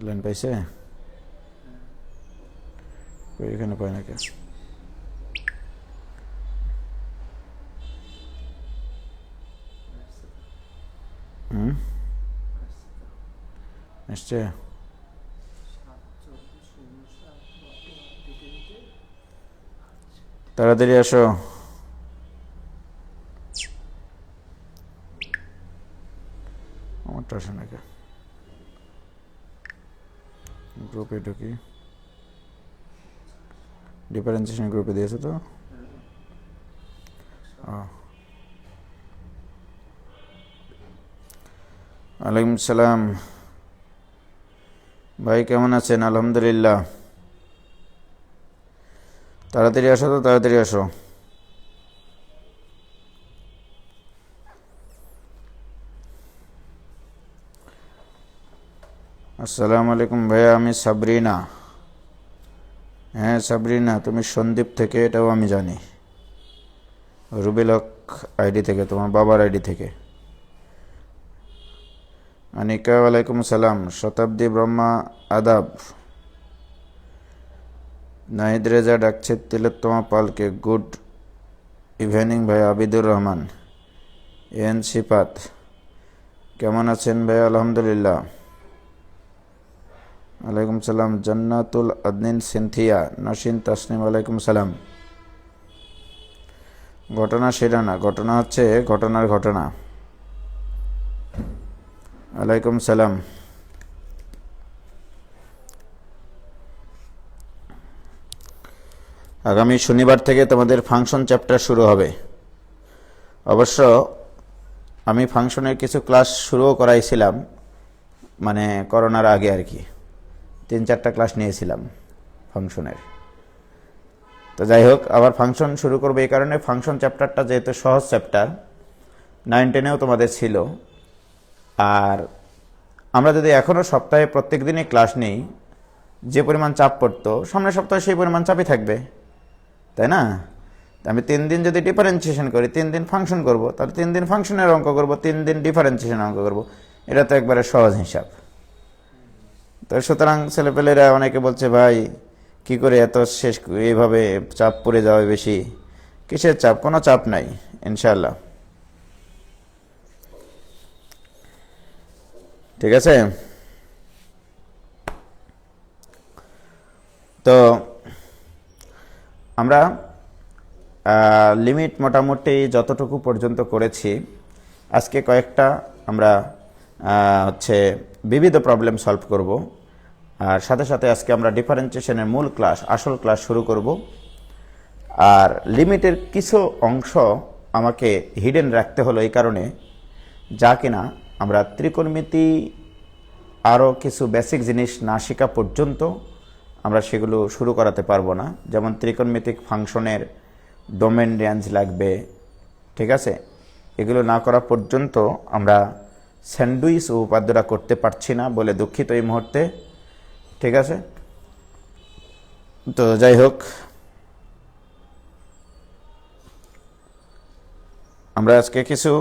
Line পাইছে? এখানে পায় নাকি? নিশ্চয় তাড়াতাড়ি আসো। আমারটা আসে নাকি? গ্রুপে ঢুকি, ডিফারেন্সিয়েশন গ্রুপে দিয়েছে তো। ওয়ালাইকুম সালাম ভাই, কেমন আছেন? আলহামদুলিল্লাহ। তাড়াতাড়ি আসো তো, তাড়াতাড়ি আসো। আসসালামু আলাইকুম ভাইয়া, আমি সাবরিনা। হ্যাঁ সাবরিনা, তুমি সন্দীপ থেকে, এটাও আমি জানি। রুবেল হক আইডি থেকে, তোমার বাবার আইডি থেকে। আনিকা ওয়ালাইকুম সালাম। শতাব্দী ব্রহ্মা আদাব। নাহিদ রেজা ডাকছে তিলোত্তমা পালকে। গুড ইভিনিং ভাই। আবিদুর রহমান এন সিপাত, কেমন আছেন ভাই? আলহামদুলিল্লাহ। ওয়ালাইকুম সালাম। জান্নাতুল আদনিন সিনথিয়া নাসিন তাসনিম ওয়ালাইকুম সালাম। ঘটনা সেটা না, ঘটনা হচ্ছে ঘটনার ঘটনা। ওয়ালাইকুম সালাম। আগামী শনিবার থেকে তোমাদের ফাংশন চ্যাপ্টার শুরু হবে। অবশ্য আমি ফাংশনের কিছু ক্লাস শুরুও করাইছিলাম, মানে করোনার আগে আর কি। 3-4টা ক্লাস নিয়েছিলাম ফাংশনের। তো যাই হোক, আবার ফাংশন শুরু করবো এই কারণে, ফাংশন চ্যাপ্টারটা যেহেতু সহজ চ্যাপ্টার, 9-10-এও তোমাদের ছিল। আর আমরা যদি এখনও সপ্তাহে প্রত্যেক দিনই ক্লাস নিই, যে পরিমাণ চাপ পড়তো সামনের সপ্তাহে সেই পরিমাণ চাপই থাকবে, তাই না? আমি 3 দিন যদি ডিফারেন্সিয়েশন করি, 3 দিন ফাংশন করব, তাহলে 3 দিন ফাংশনের অঙ্ক করব, 3 দিন ডিফারেন্সিয়েশন অঙ্ক করব। এটা তো একবারে সহজ হিসাব। তো সুতরাং ছেলেপেলেরা অনেকে বলছে, ভাই কি করে এত শেষ এইভাবে চাপ পড়ে যাবে বেশি? কিসের চাপ? কোনো চাপ নাই ইনশাল্লাহ। ঠিক আছে? তো আমরা লিমিট মোটামুটি যতটুকু পর্যন্ত করেছি, আজকে কয়েকটা আমরা হচ্ছে বিবিধ প্রবলেম সলভ করব। আর সাথে সাথে আজকে আমরা ডিফারেন্সিয়েশনের মূল ক্লাস, আসল ক্লাস শুরু করব। আর লিমিটের কিছু অংশ আমাকে হিডেন রাখতে হলো এই কারণে, যা কিনা আমরা ত্রিকোণমিতি আরও কিছু বেসিক জিনিস না শেখা পর্যন্ত আমরা সেগুলো শুরু করাতে পারবো না। যেমন ত্রিকোণমিতিক ফাংশনের ডোমেন রেঞ্জ লাগবে, ঠিক আছে? এগুলো না করা পর্যন্ত আমরা স্যান্ডউইচ উপপাদ্যটা করতে পারছি না বলে দুঃখিত এই মুহূর্তে, ঠিক আছে? তো যাই হোক, আমরা আজকে কিছু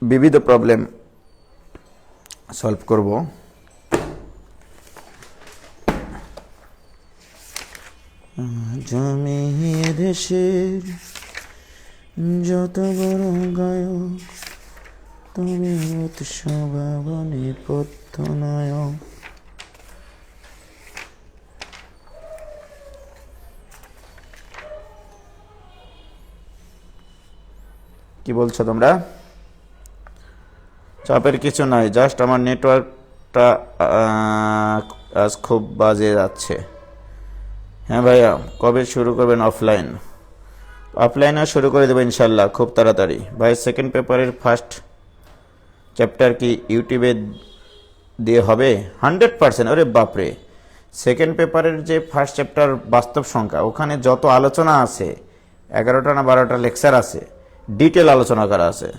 বিবিধ প্রবলেম সলভ করব। আমি দেশের যত বড় গায়ক, তুমি উৎসবাবনে পথ্যনায়ক। কি বলছো তোমরা? চাপের কিছু নাই, জাস্ট আমার নেটওয়ার্কটা আজ খুব বাজে যাচ্ছে। হ্যাঁ ভাইয়া, কবে শুরু করবেন অফলাইন? অফলাইনে শুরু করে দেবো ইনশাল্লাহ খুব তাড়াতাড়ি। ভাই সেকেন্ড পেপারের ফার্স্ট চ্যাপ্টার কি ইউটিউবে দিয়ে হবে? 100%। ওরে বাপরে, সেকেন্ড পেপারের যে ফার্স্ট চ্যাপ্টার বাস্তব সংখ্যা, ওখানে যত আলোচনা আছে, 11টা না 12টা লেকচার আছে, ডিটেল আলোচনা করা আছে।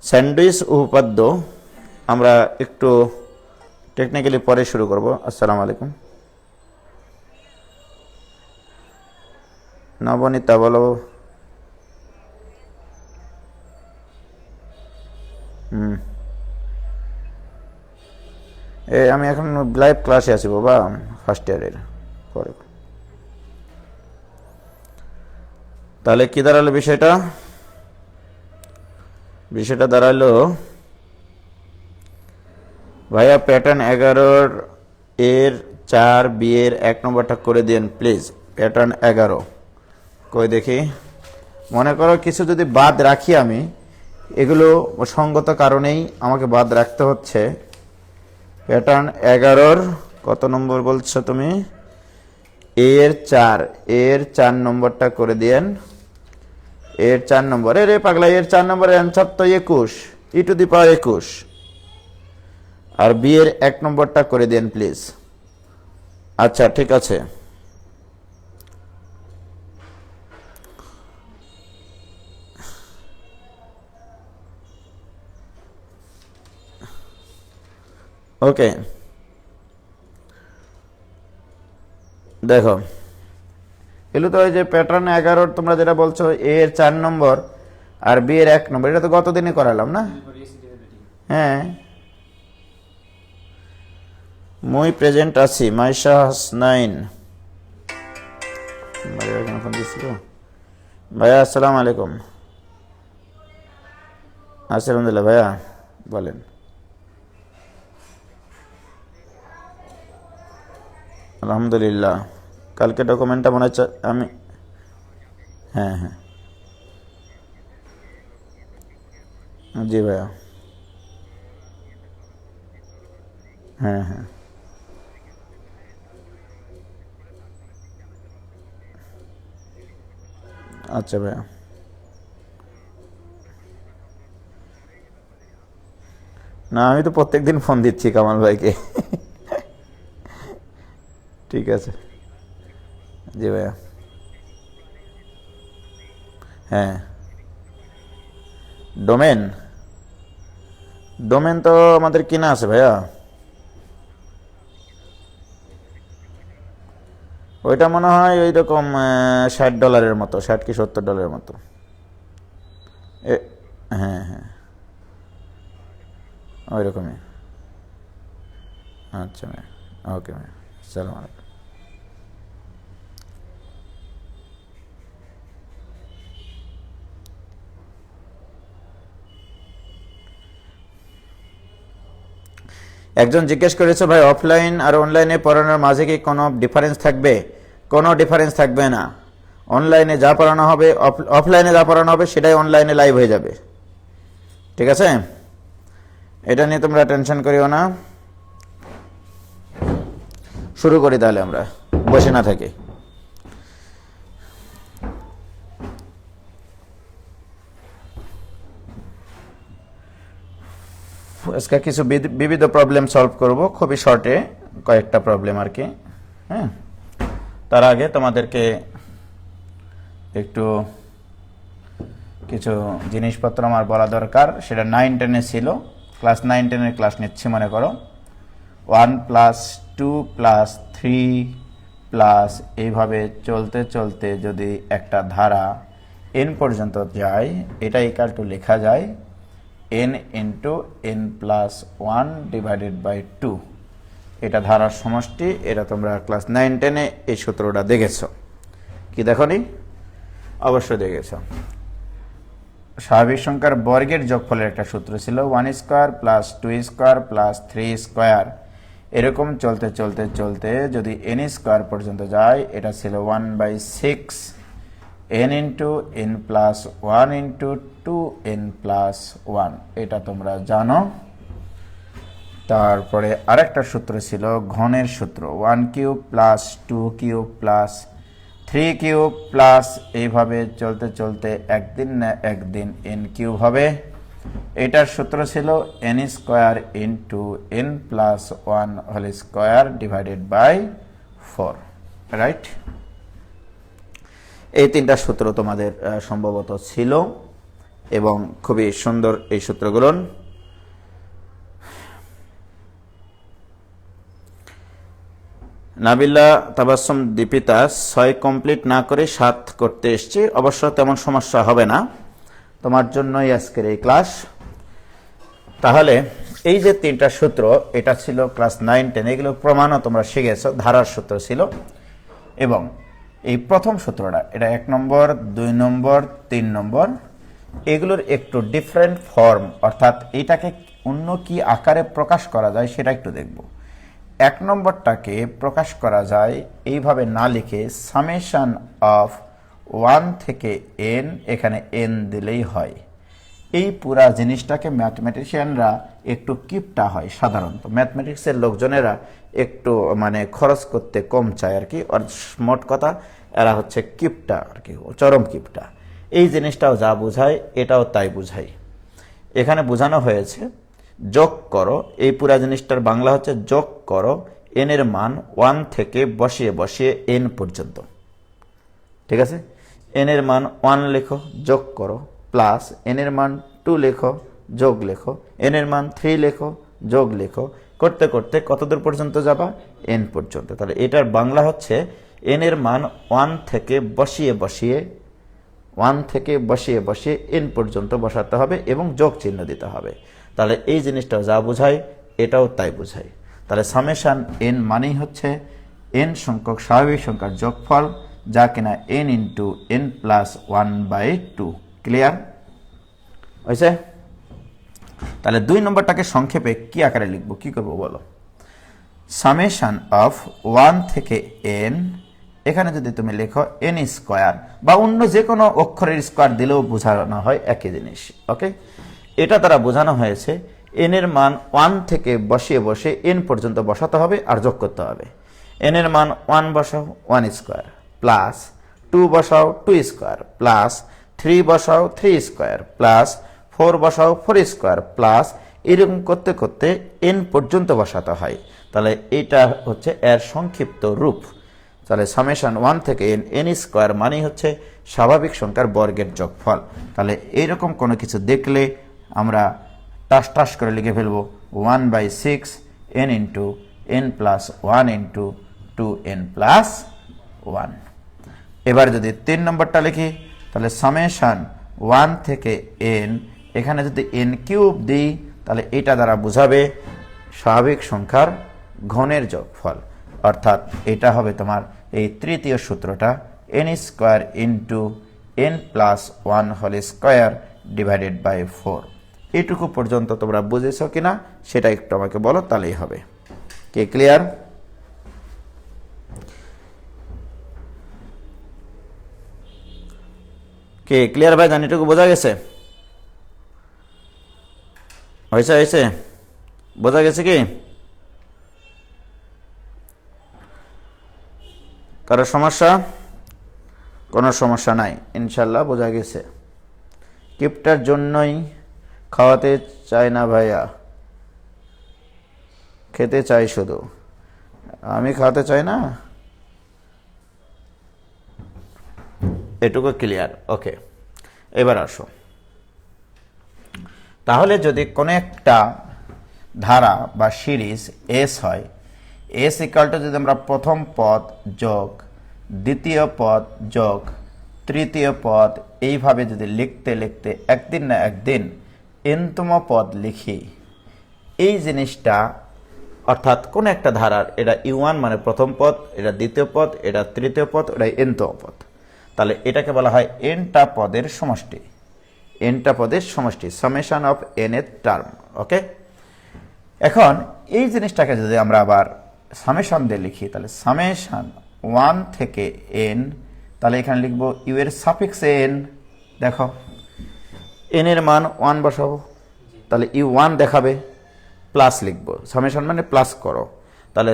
স্যান্ডউইচ উপপাদ্য আমরা একটু টেকনিক্যালি পরে শুরু করব। আসসালামু আলাইকুম। নবনীতা বলো। আমি এখন লাইভ ক্লাসে আছি বাবা, ফার্স্ট ইয়ারের পরে। তাহলে কি দাঁড়ালো বিষয়টা? বিষয়টা দাঁড়ালো ভাইয়া প্যাটার্ন 11 এর 4 বি এর 1 নম্বরটা করে দিন প্লিজ। প্যাটার্ন 11 কই দেখি। মনে করো কিছু যদি বাদ রাখি আমি, এগুলো সঙ্গত কারণেই আমাকে বাদ রাখতে হচ্ছে। প্যাটার্ন 11 কত নম্বর বলছো তুমি? এর 4 নম্বরটা করে দিন। এর 4 নম্বর, রে পাগলা, এর 4 নম্বরের অ্যান্সার তো 21, e⁻21। আর বি এর 1 নম্বরটা করে দেন প্লিজ। আচ্ছা ঠিক আছে। ওকে, দেখো এগুলো তো ওই যে প্যাটার্ন 11 তোমরা যেটা বলছো এর 4 নম্বর আর বি এর 1 নম্বর, এটা তো গতদিনে করালাম না? হ্যাঁ, মুই প্রেজেন্ট আছি। মাইশা হাসনাইন ভাইয়া, আসসালামু আলাইকুম। আছি আলহামদুলিল্লাহ। ভাইয়া বলেন। আলহামদুলিল্লাহ। কালকে ডকুমেন্টটা মনে হচ্ছে আমি, হ্যাঁ হ্যাঁ জি ভাইয়া, হ্যাঁ হ্যাঁ আচ্ছা ভাইয়া। না আমি তো প্রত্যেকদিন ফোন দিচ্ছি কামাল ভাইকে। ঠিক আছে জি ভাইয়া। হ্যাঁ, ডোমেন ডোমেন তো আমাদের কিনা আছে ভাইয়া। ওইটা মনে হয় ওই রকম $60 মতো, 60 কি $70 মতো। হ্যাঁ হ্যাঁ ওই রকমই। আচ্ছা ম্যাম, ওকে ম্যাম, আসসালামু আলাইকুম। একজন জিজ্ঞেস করেছে ভাই অফলাইন আর অনলাইনে পড়ানোর মাঝে কি কোনো ডিফারেন্স থাকবে? কোনো ডিফারেন্স থাকবে না। অনলাইনে যা পড়ানো হবে, অফলাইনে যা পড়ানো হবে সেটাই অনলাইনে লাইভ হয়ে যাবে। ঠিক আছে, এটা নিয়ে তোমরা টেনশন করিও না। শুরু করি তাহলে, আমরা বসে না থাকি। আজকে কিছু বিবিধ প্রবলেম সলভ করব, খুবই শর্টে কয়েকটা প্রবলেম আর কি। হ্যাঁ, তার আগে তোমাদেরকে একটু কিছু জিনিসপত্র আমার বলা দরকার। সেটা 9-10-এ ছিল, ক্লাস 9-10-এর ক্লাস নিচ্ছি। মনে করো 1 + 2 + 3 প্লাস এইভাবে চলতে চলতে যদি একটা ধারা n পর্যন্ত যায়, এটা ইকুয়াল টু লেখা যায় n × n + 1 / 2। এটা ধারার সমষ্টি। এটা তোমরা ক্লাস 9-10-এ এই সূত্রটা দেখেছ কি? দেখনি? অবশ্যই দেখেছ। স্বাভাবিক সংখ্যার বর্গের যোগফলের একটা সূত্র ছিল 1² + 2² + 3²। এরকম চলতে চলতে চলতে যদি n² পর্যন্ত যায়, এটা ছিল 1/6 n × n + 1 × 2n + 1। এটা তোমরা জানো। তারপরে আরেকটা সূত্র ছিল ঘনের সূত্র, 1³ + 2³ + 3³ প্লাস এইভাবে চলতে চলতে একদিন না একদিন n³ হবে। এটার সূত্র ছিল n² × n + 1² / 4। রাইট? এই তিনটা সূত্র তোমাদের সম্ভবত ছিল এবং খুবই সুন্দর এই সূত্রগুলো। নাবিলা তাবাসসুম দীপিতা 6 কমপ্লিট না করে 7 করতে এসছে। অবশ্য তেমন সমস্যা হবে না, তোমার জন্যই আজকের এই ক্লাস। তাহলে এই যে তিনটা সূত্র, এটা ছিল ক্লাস 9-10, এগুলো প্রমাণও তোমরা শিখেছো, ধারার সূত্র ছিল। এবং এই প্রথম সূত্রটা, এটা 1 নম্বর, 2 নম্বর, 3 নম্বর, এগুলোর একটু ডিফারেন্ট ফর্ম, অর্থাৎ এটাকে অন্য কি আকারে প্রকাশ করা যায় সেটা একটু দেখব। 1 নম্বরটাকে প্রকাশ করা যায় এইভাবে না লিখে সামেশন অফ 1 থেকে n, এখানে n দিলেই হয়। এই পুরা জিনিসটাকে ম্যাথমেটিশিয়ানরা একটু কিপটা হয়, সাধারণত ম্যাথমেটিক্সের লোকজনেরা একটু মানে খরচ করতে কম চায় আর কি, আর মোট কথা এরা হচ্ছে কিপটা আর কি, চরম কিপটা। এই জিনিসটাও যা বোঝায় এটাও তাই বোঝায়। এখানে বোঝানো হয়েছে যোগ করো, এই পুরা জিনিসটার বাংলা হচ্ছে যোগ করো n এর মান 1 থেকে বসিয়ে বসিয়ে n পর্যন্ত। ঠিক আছে, n এর মান 1 লেখো, যোগ করো, প্লাস n এর মান 2 লেখো, যোগ লেখো, n এর মান 3 লেখো, যোগ লেখো, করতে করতে কতদূর পর্যন্ত যাবা? n পর্যন্ত। তাহলে এটার বাংলা হচ্ছে n এর মান 1 থেকে বসিয়ে বসিয়ে n পর্যন্ত বসাতে হবে এবং যোগ চিহ্ন দিতে হবে। তাহলে এই জিনিসটা যা বোঝায় এটাও তাই বোঝায়। তাহলে সামেশন n মানেই হচ্ছে n সংখ্যক স্বাভাবিক সংখ্যার যোগফল, যা কিনা n into n plus 1/2। Clear হয়েছে? তাহলে 2 নম্বরটাকে সংক্ষেপে কি আকারে লিখবো, কি করবো বলো? সামেশন অফ 1 থেকে n, এখানে যদি তুমি লেখো n স্কোয়ার বা অন্য যে কোনো অক্ষরের স্কোয়ার দিলেও বোঝানো হয় একই জিনিস। ওকে, এটা দ্বারা বোঝানো হয়েছে n এর মান 1 থেকে বসিয়ে বসে n পর্যন্ত বসাতে হবে আর যোগ করতে হবে। n এর মান 1 বসাও 1 স্কোয়ার, প্লাস 2 বসাও 2 স্কোয়ার, প্লাস 3 বসাও 3 স্কোয়ার, প্লাস 4 বসাও 4 স্কোয়ার, প্লাস এরকম করতে করতে n পর্যন্ত বসাতে হয়। তাহলে এটা হচ্ছে এর সংক্ষিপ্ত রূপ। তাহলে সামেশন 1 থেকে n স্কোয়ার মানে হচ্ছে স্বাভাবিক সংখ্যার বর্গের যোগফল। তাহলে এইরকম কোনো কিছু দেখলে আমরা টাস করে লিখে ফেলবো 1/6 n into n plus 1 into 2n plus 1। এবার যদি 3 নম্বরটা লিখি, তাহলে সামেশন 1 থেকে n, এখানে যদি n কিউব দিই তাহলে এটা দ্বারা বোঝাবে স্বাভাবিক সংখ্যার ঘনের যোগফল, অর্থাৎ এটা হবে তোমার এই তৃতীয় সূত্রটা n square into n plus 1 whole square divided by 4। এটুকু পর্যন্ত তোমরা বুঝেছো কিনা সেটা একটু আমাকে বলো, তাহলেই হবে। কে ক্লিয়ার? কে ক্লিয়ার ভাই? জানি এটুকু বোঝা গেছে? হয়েছে বোঝা গেছে কি? কারো সমস্যা? কোনো সমস্যা নাই, ইনশাল্লাহ বোঝা গেছে। কিপটার জন্যই খাওয়াতে চাই না ভাইয়া, খেতে চাই শুধু। আমি খাওয়াতে চাই না, এটুকু ক্লিয়ার? ওকে, এবার আসো। তাহলে যদি কোনো একটা ধারা বা সিরিজ এস হয়, এস ইকুয়ালটা যদি আমরা প্রথম পদ যোগ দ্বিতীয় পদ যোগ তৃতীয় পদ এইভাবে যদি লিখতে লিখতে একদিন না একদিন এনতম পদ লিখি, এই জিনিসটা অর্থাৎ কোন একটা ধারার এটা ইউ1 মানে প্রথম পদ, এটা দ্বিতীয় পদ, এটা তৃতীয় পদ, এটা এনতম পদ, তাহলে এটাকে বলা হয় এনটা পদের সমষ্টি। এনটা পদের সমষ্টি, সামেশন অফ এন এর টার্ম। ওকে, এখন এই জিনিসটাকে যদি আমরা আবার সামেশন দিয়ে লিখি, তাহলে সামেশন 1 থেকে n, তাহলে এখানে লিখব ইউ এর সাফিক্সে n। দেখো n এর মান 1 বসাবো, তাহলে u1 দেখাবে, প্লাস লিখবো, সামেশন মানে প্লাস করো, তাহলে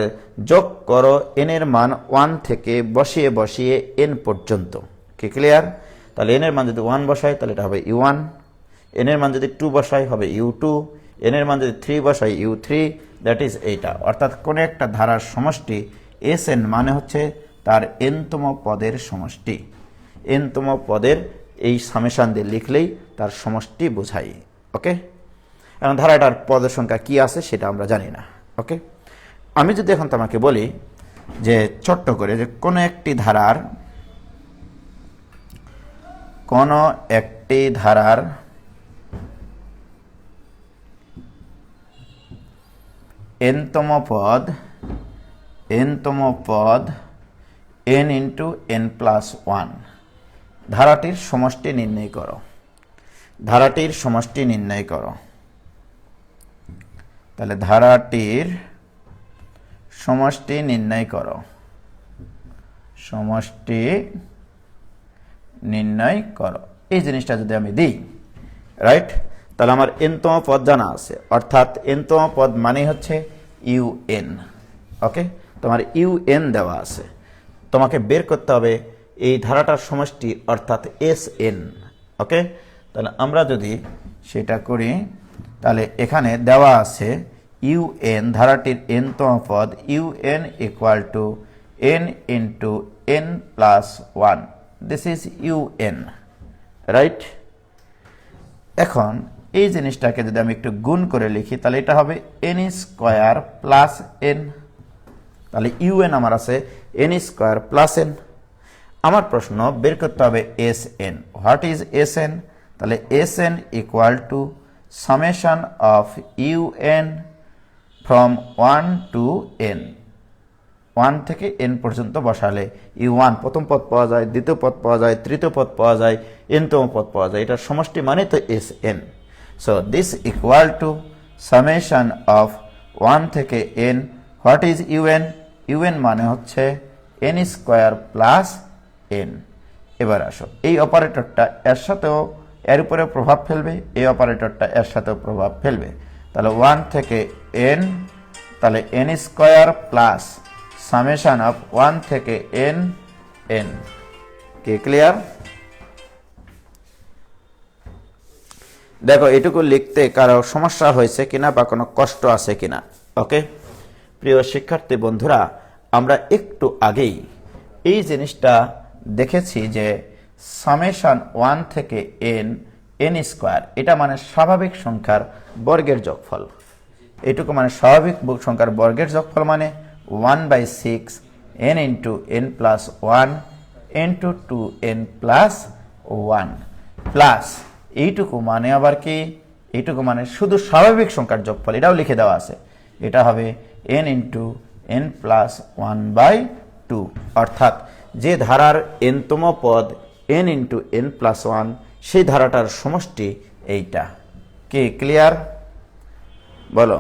যোগ করো n এর মান 1 থেকে বসিয়ে বসিয়ে n পর্যন্ত। কি ক্লিয়ার? তাহলে n এর মান যদি 1 বসাই তাহলে এটা হবে u1, n এর মান যদি 2 বসাই হবে u2, n এর মান যদি 3 বসাই u3, দ্যাট ইজ এইটা। অর্থাৎ কোন একটা ধারার সমষ্টি Sn মানে হচ্ছে তার nতম পদের সমষ্টি। nতম পদের এই সামেশন দিয়ে লিখলেই তার সমষ্টি বোঝাই। ওকে, এখন ধারাটার পদের সংখ্যা কি আছে সেটা আমরা জানি না। ওকে, আমি যদি এখন তোমাকে বলি যে ছোট্ট করে যে কোনো একটি ধারার nতম পদ n ইন্টু n প্লাস 1 ধারাটির সমষ্টি নির্ণয় করো। তাহলে ধারাটির সমষ্টি নির্ণয় করো। এই জিনিসটা যদি আমি দিই, রাইট, তাহলে আমার nতম পদ জানা আছে, অর্থাৎ nতম পদ মানে হচ্ছে un। ওকে, তোমার un দেওয়া আছে, তোমাকে বের করতে হবে এই ধারাটার সমষ্টি অর্থাৎ Sn। ওকে, তাহলে আমরা যদি সেটা করি, তাহলে এখানে দেওয়া আছে un ধারাটির nতম পদ un equal to n into n plus 1, this is un, right. এখন এই জিনিসটাকে যদি আমি একটু গুণ করে লিখি, তাহলে এটা হবে n স্কোয়ার প্লাস n। তাহলে un আমার আছে n স্কোয়ার প্লাস n। আমার প্রশ্ন বের করতে হবে Sn। What is Sn? তাহলে Sn equal to summation of un from 1 to n। 1 থেকে n পর্যন্ত বসালে u1 প্রথম পদ পাওয়া যায়, দ্বিতীয় পদ পাওয়া যায়, তৃতীয় পদ পাওয়া যায়, nতম পদ পাওয়া যায়। এটার সমষ্টি মানে তো Sn। So this equal to summation of 1 থেকে n। What is un? un মানে হচ্ছে n স্কোয়ার প্লাস n। এবার আসো, এই অপারেটরটা এর সাথেও এর উপরে প্রভাব ফেলবে, এই অপারেটরটা এর সাথেও প্রভাব ফেলবে। তাহলে 1 থেকে n, তাহলে n square plus summation of 1 থেকে n n। কি ক্লিয়ার? দেখো এটুকু লিখতে কারো সমস্যা হয়েছে কিনা বা কোনো কষ্ট আছে কিনা। ওকে, প্রিয় শিক্ষার্থী বন্ধুরা, আমরা একটু আগেই এই জিনিসটা দেখেছি যে সামেশন 1 থেকে n n স্কোয়ার, এটা মানে স্বাভাবিক সংখ্যার বর্গের যোগফল। এটুকু মানে স্বাভাবিক সংখ্যার বর্গের যোগফল মানে 1/6 n into n plus 1 into 2n plus 1 plus এইটুকু মানে আবার কি, এইটুকু মানে শুধু স্বাভাবিক সংখ্যার যোগফল, এটাও লিখে দেওয়া আছে। এটা হবে n ইন্টু n প্লাস 1/2, অর্থাৎ যে ধারার nতম পদ n ইন্টু n প্লাস 1 সেই ধারাটার সমষ্টি এইটা। কি ক্লিয়ার? বলো,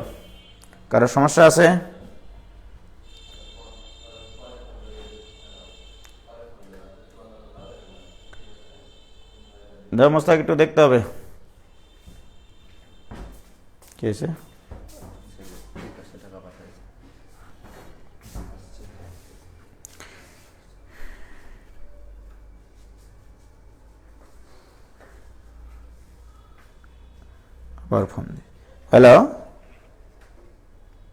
কারো সমস্যা আছে? মোস্তাক একটু দেখতে হবে কি হয়েছে। হ্যালো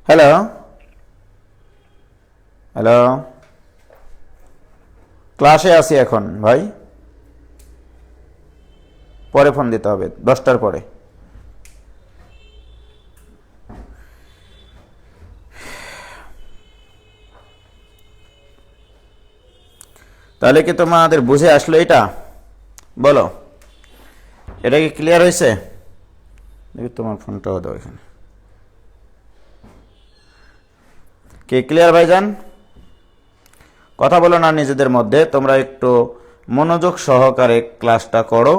হ্যালো হ্যালো, ক্লাসে আছি এখন ভাই, পরে ফোন দিতে হবে 10টার পরে। তাহলে কি তোমাদের বুঝে আসলো এটা? বলো, এটা কি ক্লিয়ার হয়েছে? দেখি তোমার ফোনটাও দাও এখানে। কি ক্লিয়ার ভাইজান? কথা বলো না নিজেদের মধ্যে, তোমরা একটু মনোযোগ সহকারে ক্লাসটা করো,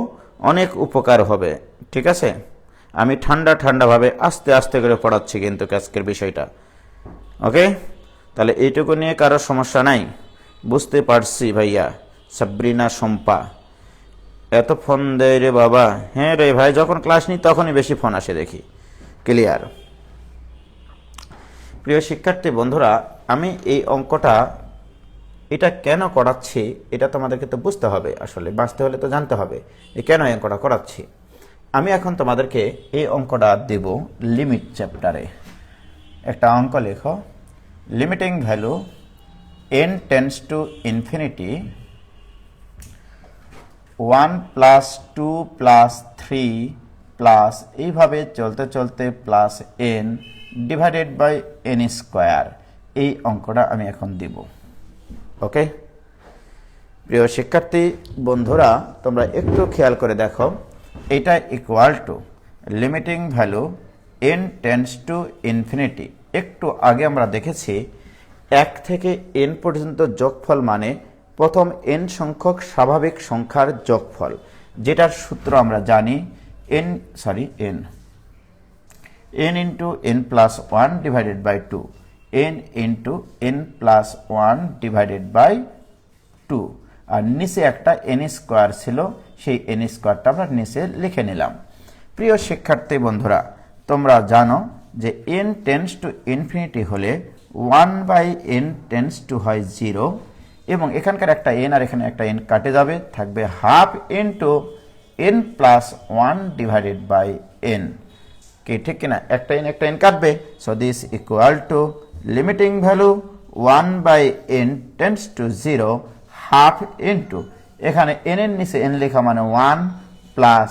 অনেক উপকার হবে। ঠিক আছে, আমি ঠান্ডাভাবে আস্তে আস্তে করে পড়াচ্ছি কিন্তু আজকের বিষয়টা। ওকে, তাহলে এইটুকু নিয়ে কারো সমস্যা নাই? বুঝতে পারছি ভাইয়া। সাবরিনা শম্পা এত ফোন দেয় রে বাবা। হ্যাঁ রে ভাই, যখন ক্লাস নিই তখনই বেশি ফোন আসে দেখি। ক্লিয়ার? প্রিয় শিক্ষার্থী বন্ধুরা, আমি এই অঙ্কটা এটা কেন করাচ্ছি এটা তোমাদেরকে তো বুঝতে হবে, আসলে বাঁচতে হলে তো জানতে হবে যে কেন এই অঙ্কটা করাচ্ছি। আমি এখন তোমাদেরকে এই অঙ্কটা দেব লিমিট চ্যাপ্টারে। একটা অঙ্ক লেখো, limiting value n tends to infinity 1 plus 2 plus 3 plus এইভাবে চলতে চলতে plus n divided by n square. এই অঙ্কটা আমি এখন দিব। ওকে, প্রিয় শিক্ষার্থী বন্ধুরা, তোমরা একটু খেয়াল করে দেখো, এটা equal to limiting value n tends to infinity একটু আগে আমরা দেখেছি 1 থেকে n পর্যন্ত যোগফল মানে প্রথম n সংখ্যক স্বাভাবিক সংখ্যার যোগফল, যেটার সূত্র আমরা জানি n into n plus 1 divided by 2, n into n plus 1 divided by 2, আর নিচে একটা n স্কয়ার ছিল, সেই n স্কয়ারটা আমরা নিচে লিখে নিলাম। প্রিয় শিক্ষার্থী বন্ধুরা, তোমরা জানো যে n টেন্ডস টু ইনফিনিটি হলে 1/n টেন্ডস টু হয় 0, এবং এখানকার একটা n আর এখানে একটা n কাটে যাবে, থাকবে half into n plus 1 divided by n। কি ঠিক কিনা? একটা n কাটবে, so this equal to limiting value 1/n tends to 0 half into এখানে n এর নিচে n লেখা মানে 1 প্লাস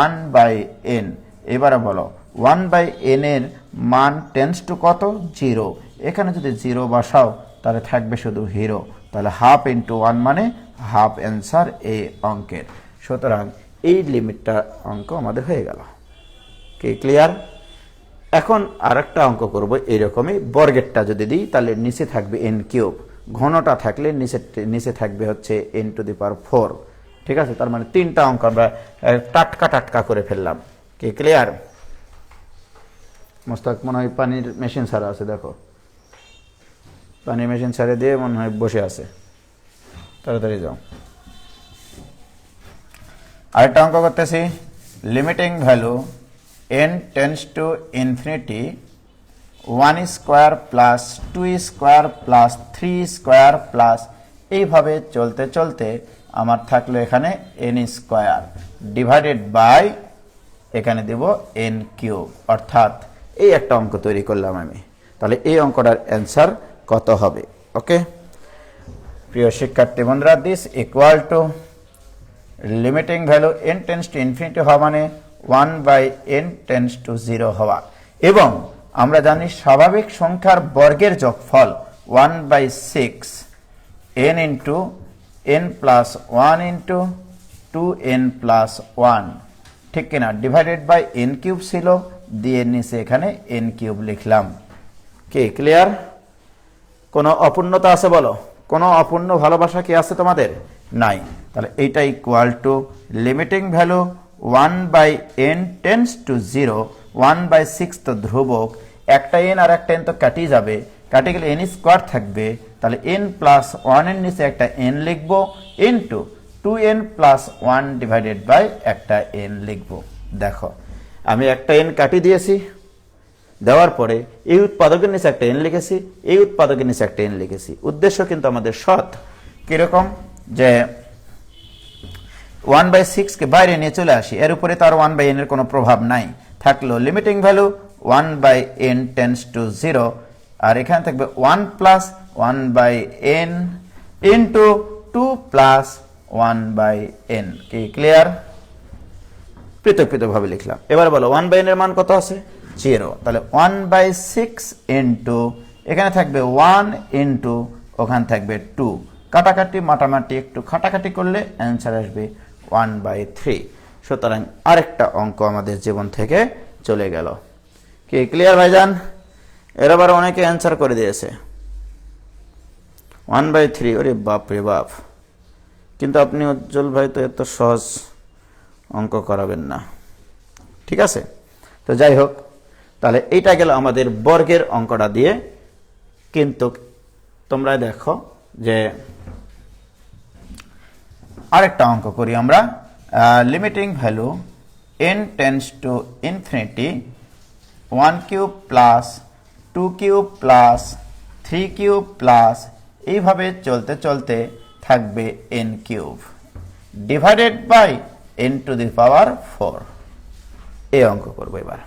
1/n। এবারে বলো 1/n এর মান টেন্ডস টু কত? 0। এখানে যদি 0 বসাও তাহলে থাকবে শুধু 0, তাহলে হাফ ইন্টু 1 মানে হাফ অ্যান্সার এই অঙ্কের। সুতরাং এই লিমিটটা অঙ্ক আমাদের হয়ে গেল। কি ক্লিয়ার? এখন আরেকটা অঙ্ক করব এইরকমই, বর্গেরটা যদি দিই তাহলে নিচে থাকবে n কিউব, ঘনটা থাকলে নিচে থাকবে হচ্ছে n টু দি পাওয়ার 4। ঠিক আছে, তার মানে 3টা অঙ্ক আমরা টাটকা করে ফেললাম। কি ক্লিয়ার? মোস্তাক মনে হয় পানির মেশিন ছাড়া আছে, দেখো পানির মেশিন ছাড়ে দিয়ে মনে হয় বসে আছে, তাড়াতাড়ি যাও। আরেকটা অঙ্ক করতেছি, limiting value n tends to infinity 1 square plus 2 square plus 3 square plus, এইভাবে চলতে চলতে আমার থাকলো এখানে n স্কোয়ার ডিভাইডেড বাই এখানে দেব n কিউব, অর্থাৎ এই একটা অঙ্ক তৈরি করলাম আমি। তাহলে এই অঙ্কটার অ্যান্সার কত হবে? ওকে প্রিয় শিক্ষার্থী বন্ধুরা, this equal to limiting value n tends to infinity হওয়া মানে 1/n টেন্ডস টু 0 হওয়া, এবং আমরা জানি স্বাভাবিক সংখ্যার বর্গের যোগফল 1/6 n into n plus 1 into 2n plus 1, ঠিক কিনা? ডিভাইডেড বাই n কিউব ছিল, দিয়ে নিচে এখানে n কিউব লিখলাম। কি ক্লিয়ার? কোনো অপূর্ণতা আছে বলো? কোনো অপূর্ণ ভালোবাসা কি আছে তোমাদের? নাই। তাহলে এইটা equal to limiting value 1/n tends to 0, 1/6 তো ধ্রুবক, একটা n আর একটা n তো কাটি যাবে, কাটে গেলে n স্কোয়ার থাকবে, তাহলে n প্লাস 1 এর নিচে একটা n লিখবো into 2n plus 1 divided by একটা n লিখবো। দেখো আমি একটা n কাটি দিয়েছি, দেওয়ার পরে এই উৎপাদকের নিচে একটা n লিখেছি, এই উৎপাদকের নিচে একটা n লিখেছি। উদ্দেশ্য কিন্তু আমাদের সৎ। কিরকম? যে 1/6 কে বাইরে নিয়ে চলে আসি, এর উপরে তার 1/n এর কোনো প্রভাব নাই, থাকলো limiting value 1/n tends to 0, আর এখানে থাকবে 1 plus 1/n into 2 plus 1/n। কি ক্লিয়ার? পৃথকভাবে লিখলাম। এবার বলো 1/n এর মান কত আছে? 0। তাহলে 1/6 ইন্টু এখানে থাকবে 1 ইন্টু ওখানে থাকবে 2, কাটাকাটি মাটামাটি একটু খাটাখাটি করলে অ্যান্সার আসবে 1/3। সুতরাং আরেকটা অঙ্ক আমাদের জীবন থেকে চলে গেল। কি ক্লিয়ার ভাইজান? এর আবার অনেকে অ্যান্সার করে দিয়েছে 1/3। ওরে বাপ রে বাপ! কিন্তু আপনি উজ্জ্বল ভাই তো এত সহজ অঙ্ক করাবেন না। ঠিক আছে, তো যাই হোক, তাহলে এইটা গেল আমাদের বর্গের অঙ্কটা দিয়ে। কিন্তু তোমরা দেখো যে আরেকটা অঙ্ক করি আমরা, limiting value n tends to infinity 1 cube plus 2 cube plus 3 cube plus, এইভাবে চলতে চলতে থাকবে n cube divided by n to the power 4। এই অঙ্ক করবো এবার।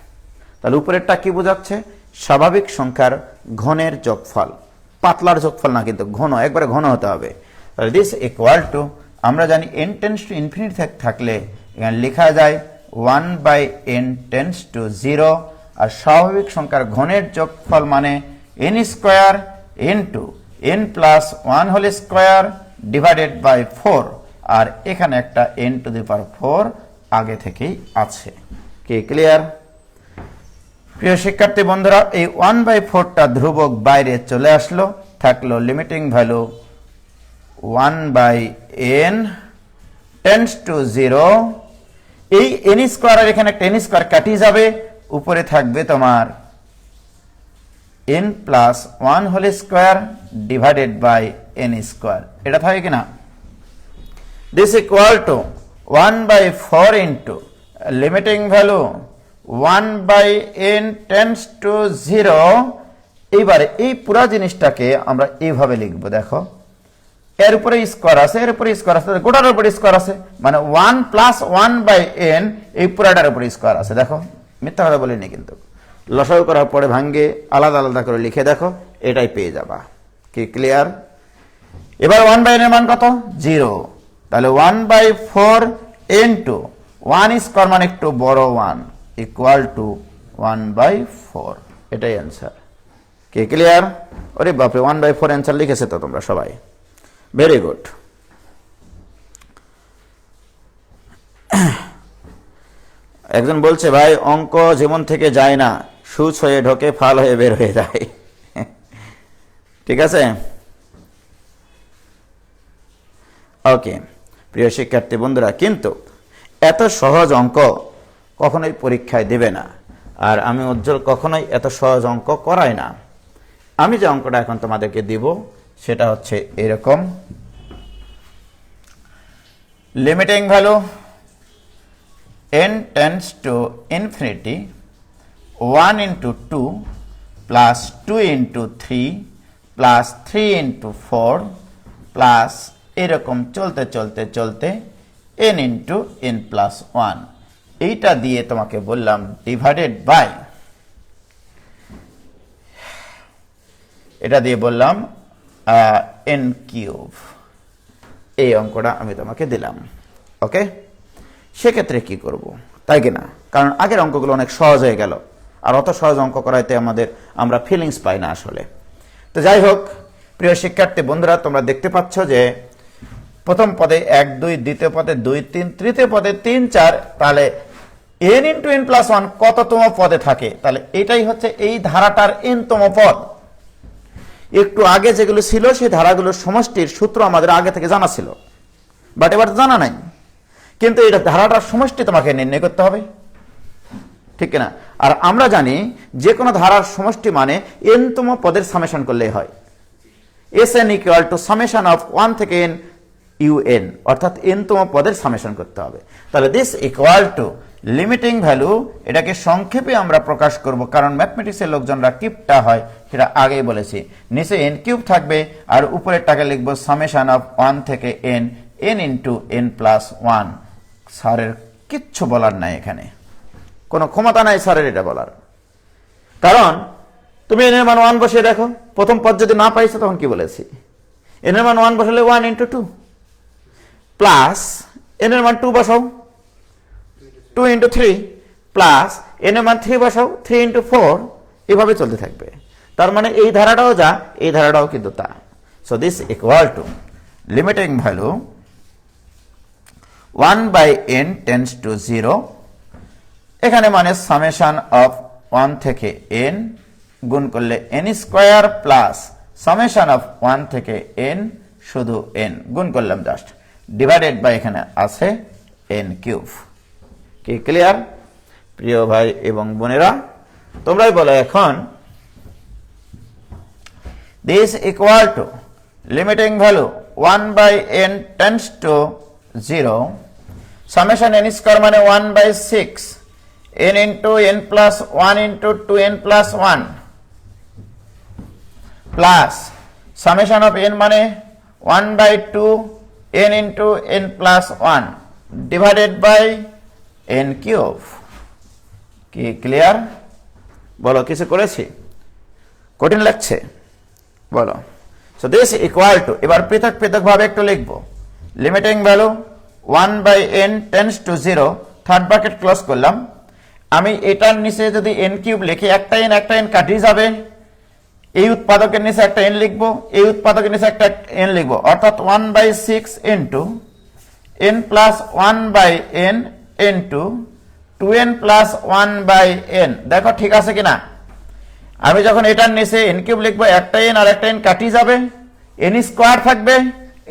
তাহলে উপরেরটা কি বোঝাচ্ছে? স্বাভাবিক সংখ্যার ঘনের যোগফল, পাতলার যোগফল না, কিন্তু ঘন, একবারে ঘন হতে হবে। তাহলে দিস ইকুয়াল টু, আমরা জানি n টেন্ডস টু ইনফিনিটি থাকলে এখানে লেখা যায় 1/n টেন্ডস টু 0, আর স্বাভাবিক সংখ্যার ঘনের যোগফল মানে n square into n plus 1 whole square divided by 4, আর এখানে একটা n টু দি পাওয়ার 4 আগে থেকেই আছে। কি ক্লিয়ার? প্রিয় শিক্ষার্থী বন্ধুরা, এই 1/4টা ধ্রুবক বাইরে চলে আসলো, থাকলো limiting value 1/n tends to 0। এই n স্কয়ার আর এখানে একটা n স্কয়ার কাটি যাবে, উপরে থাকবে তোমার n plus 1 whole square divided by n square. এটা থাকে কিনা? This equal to 1/4 into limiting value 1/n tends to 0। এইবারে এই পুরা জিনিসটাকে আমরা এইভাবে লিখবো, দেখো এর উপরে স্কয়ার আছে, এর উপরে স্কয়ার আছে, গোটার উপরে স্কয়ার আছে, মানে 1 প্লাস 1/n এই পুরাটার উপরে স্কয়ার আছে। দেখো মিথ্যা কথা বলিনি কিন্তু, লসাগু করার পরে ভাঙ্গে আলাদা আলাদা করে লিখে দেখো, এটাই পেয়ে যাবা। কি ক্লিয়ার? এবার 1/n এর মান কত? 0। তাহলে 1/4 ইন্টু 1 স্কয়ার মানে একটু বড় 1 ইকুয়াল টু 1/4। এটাই অ্যান্সার। কি ক্লিয়ার? ওরে বাপরে, 1/4 অ্যান্সার লিখেছে তো তোমরা সবাই, ভেরি গুড। একজন বলছে ভাই অঙ্ক যেমন থেকে যায় না, সুচ হয়ে ঢোকে ফাল হয়ে বের হয়ে যায়। ঠিক আছে, ওকে। প্রিয় শিক্ষার্থী বন্ধুরা, কিন্তু এত সহজ অঙ্ক কখনোই পরীক্ষায় দেবে না, আর আমি উজ্জ্বল কখনোই এত সহজ অঙ্ক করাই না। আমি যে অঙ্কটা এখন তোমাদেরকে দিব সেটা হচ্ছে এরকম, limiting value n tends to infinity 1 into 2 plus 2 into 3 plus 3 into 4 plus এরকম চলতে চলতে চলতে n ইন্টু n প্লাস 1। এইটা দিয়ে তোমাকে বললাম ডিভাইডেড বাই, এটা দিয়ে বললাম n কিউব। এই অঙ্কটা আমি তোমাকে দিলাম, ওকে। সেক্ষেত্রে কি করব, তাই কিনা? কারণ আগের অঙ্কগুলো অনেক সহজ হয়ে গেল, আর অত সহজ অঙ্ক করাইতে আমরা ফিলিংস পাই না আসলে। তো যাই হোক, প্রিয় শিক্ষার্থী বন্ধুরা, তোমরা দেখতে পাচ্ছ যে প্রথম পদে 1 2, দ্বিতীয় পদে 2 3, তৃতীয় পদে 3 4, তাহলে n ইন্টু n প্লাস 1 কততম পদে থাকে? তাহলে এটাই হচ্ছে এই ধারাটার n তম পদ। একটু আগে যেগুলো ছিল সেই ধারাগুলোর সমষ্টির সূত্র আমাদের আগে থেকে জানা ছিল, বাট এবার জানা নাই। কিন্তু এটা ধারাটার সমষ্টি তোমাকে নির্ণয় করতে হবে, ঠিক না? আর আমরা জানি যে কোনো ধারার সমষ্টি মানে n তম পদের সামেশন করলেই হয়। Sn equal to summation of 1 থেকে n un, অর্থাৎ n তম পদের সামেশন করতে হবে। তাহলে this equal to limiting value, এটাকে সংক্ষেপে আমরা প্রকাশ করব, কারণ ম্যাথমেটিক্সের লোকজনরা কিউবটা হয় সেটা আগেই বলেছি। নিচে n কিউব থাকবে আর উপরেরটাকে লিখবো সামেশন অফ 1 থেকে n ইন্টু n প্লাস 1। স্যারের কিচ্ছু বলার নাই, এখানে কোনো ক্ষমতা নাই স্যারের এটা বলার, কারণ তুমি n এর মান 1 বসিয়ে দেখো। প্রথম পদ যদি না পাইছো তখন কি বলেছি? n এর মান 1 বসালে 1 ইন্টু 2 প্লাস n এর মান 2 বসাও 2 ইন্টু 3 প্লাস n এর মান 3 বসাও 3 ইন্টু 4, এভাবে চলতে থাকবে। তার মানে এই ধারাটাও যা, এই ধারাটাও কিন্তু তা। So this equal to limiting value 1/n tends to 0, এখানে মানে সামেশন অফ 1 থেকে n গুণ করলে n square plus summation of 1 থেকে n শুধু n গুণ করলাম জাস্ট, ডিভাইডেড বাই এখানে আছে n কিউব। কি ক্লিয়ার প্রিয় ভাই এবং বোনেরা? তোমরাই বলো এখন। This equal to limiting value 1/n tends to 0, summation n square মানে 1/6 n into n plus 1 into 2n plus 1 plus summation of n মানে 1/2 n into n plus 1 divided by n cube. কি ক্লিয়ার? বলো, কিছু করেছি? কঠিন লাগছে? বলো। So this equal two, এবার পৃথক পৃথক ভাবে একটু লিখবো। Limiting value 1/n tends to 0, third bracket close করলাম। আমি এটার নিচে যদি n কিউব লিখি, একটা n কাটিয়ে যাবে, এই উৎপাদকের নিচে একটা n লিখবো, এই উৎপাদকের নিচে একটা n লিখবো, অর্থাৎ 1/6 into n plus 1/n into 2n plus 1/n। দেখো ঠিক আছে কিনা? আমি যখন এটার নিচে n কিউব লিখবো, একটা n আর একটা n কাটি যাবে, n স্কোয়ার থাকবে,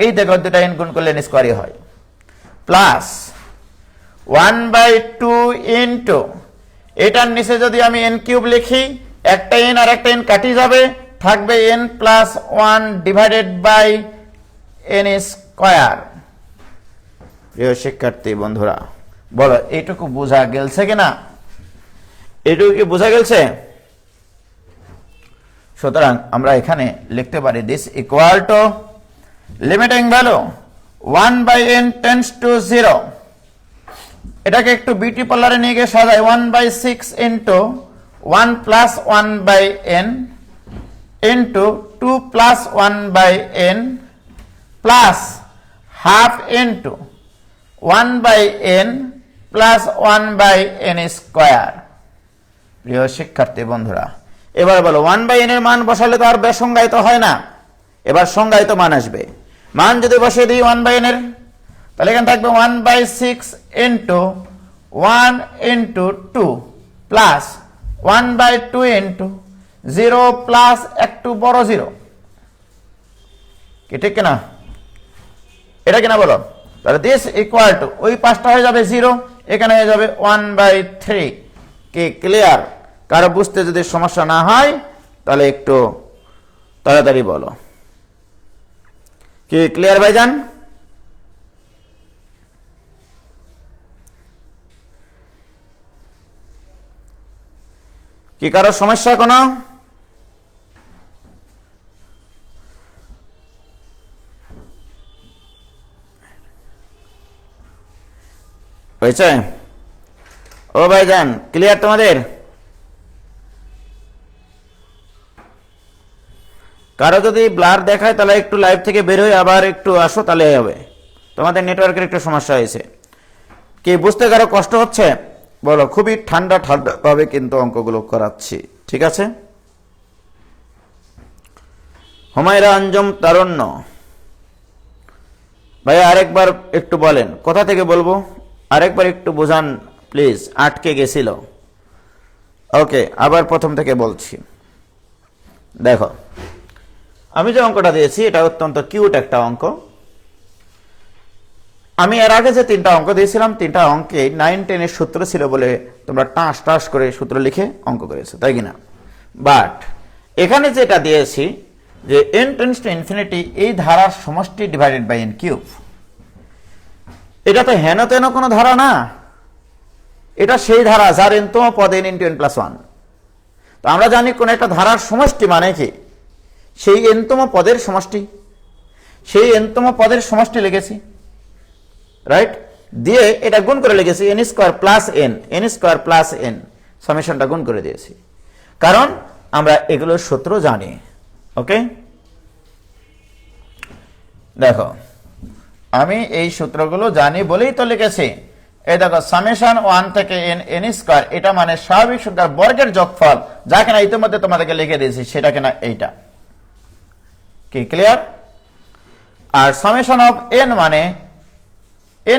এই দেখো দুটা n গুণ করলে n স্কোয়ারই হয়, প্লাস 1/2 ইন্টু এটার নিচে যদি আমি n কিউব লিখি, একটা n আর একটা n কাটি যাবে, থাকবে n plus 1 divided by n square. প্রিয় শিক্ষার্থী বন্ধুরা, বলো এইটুকু বোঝা গেলছে কিনা? এইটুকু কি বোঝা গেলছে? সুতরাং আমরা এখানে লিখতে পারি this equal to limiting value 1/n tends to 0। এটাকে একটু বিউটি পার্লারে নিয়ে গিয়ে সাজাই, 1/6 into 1 plus 1/n into 2 plus 1/n plus half into 1/n plus 1/n square. প্রিয় শিক্ষার্থী বন্ধুরা, এবার বলো 1/n এর মান বসালে তো আর বেসংজ্ঞায়িত হয় না, এবার সংজ্ঞায়িত মান আসবে। মান যদি বসিয়ে দিই 1/n এর, তাহলে এখানে থাকবে 1/6 into 1 into 2 plus 1/2 into 0 plus একটু বড় 0। কি ঠিক কিনা? এটা কিনা বলো? তাহলে দিস ইকুয়াল টু, ওই পাঁচটা হয়ে যাবে 0, এখানে হয়ে যাবে 1/3। কি ক্লিয়ার? কারো বুঝতে যদি সমস্যা না হয় তাহলে একটু তাড়াতাড়ি বলো। কি ক্লিয়ার ভাইজান? কি কারো সমস্যা কোনো? হয়েছে? ও ভাইজান ক্লিয়ার তোমাদের? কারো যদি ব্লার দেখায় তাহলে একটু লাইভ থেকে বের হয়ে আবার একটু আসো, তাহলে হবে। তোমাদের নেটওয়ার্কের একটু সমস্যা হয়েছে। কি বুঝতে কারো কষ্ট হচ্ছে? বলো। খুবই ঠান্ডা ঠান্ডা ভাবে কিন্তু অঙ্কগুলো করাচ্ছি, ঠিক আছে? হুমায়রা আঞ্জুম তারুণ্য ভাইয়া আরেকবার একটু বলেন, কোথা থেকে বলবো? আরেকবার একটু বোঝান প্লিজ, আটকে গেছিল। ওকে, আবার প্রথম থেকে বলছি। দেখো, আমি যে অঙ্কটা দিয়েছি এটা অত্যন্ত কিউট একটা অঙ্ক। আমি এর আগে যে 3টা অঙ্ক দিয়েছিলাম, 3টা অঙ্কে 9, 10 এর সূত্র ছিল বলে তোমরা টাস টাস করে সূত্র লিখে অঙ্ক করেছো, তাই কিনা? বাট এখানে যেটা দিয়েছি যে n টেন্ডস টু ইনফিনিটি, এই ধারার সমষ্টি ডিভাইডেড বাই n কিউব। এটা তো হেন তেন কোনো ধারা না, এটা সেই ধারা যার nতম পদ n ইন্টু n প্লাস 1। তো আমরা জানি কোন একটা ধারার সমষ্টি মানে কি? সেই nতম পদের সমষ্টি, সেই nতম পদের সমষ্টি লিখেছি, রাইট? দিয়ে এটা গুণ করে লিখেছি n square plus n square plus n, সামেশনটা গুণ করে দিয়েছি, কারণ আমরা এগুলোর সূত্র জানি। ওকে, দেখো আমি এই সূত্রগুলো জানি বলেই তো লিখেছি। এই দেখো, সামেশন 1 থেকে n স্কোয়ার, এটা মানে স্বাভাবিক সংখ্যার বর্গের যোগফল, যা কিনা ইতিমধ্যে তোমাদেরকে লিখে দিয়েছি, সেটা কিনা এইটা। কি ক্লিয়ার? আর সামেশন অফ n মানে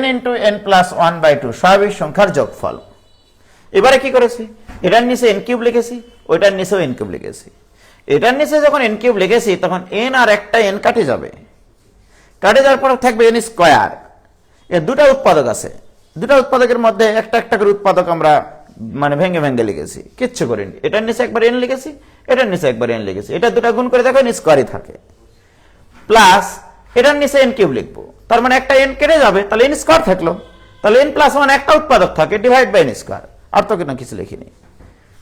n ইন্টু n প্লাস 1/2, স্বাভাবিক সংখ্যার যোগফল। এবারে কি করেছি? এটার নিচে n কিউব লিখেছি, ওইটার নিচেও n কিউব লিখেছি। এটার নিচে যখন n কিউব লিখেছি তখন n আর একটা n কাটে যাবে, কাটে যাওয়ার পর থাকবে n স্কোয়ার। এর দুটা উৎপাদক আছে, দুটা উৎপাদকের মধ্যে একটা একটা করে উৎপাদক আমরা মানে ভেঙে ভেঙে লিখেছি, কিচ্ছু করিনি। এটার নিচে একবার n লিখেছি, এটার নিচে একবার n লিখেছি, এটা দুটা গুণ করে দেখো n স্কোয়ারই থাকে, প্লাস এটার নিচে n কিউব লিখবো, তার মানে একটা n কেটে যাবে, তাহলে n স্কোয়ার থাকলো, তাহলে n প্লাস 1 একটা উৎপাদক থাকে, ডিভাইড বাই n স্কোয়ার। আর তো কিনা কিছু লিখিনি,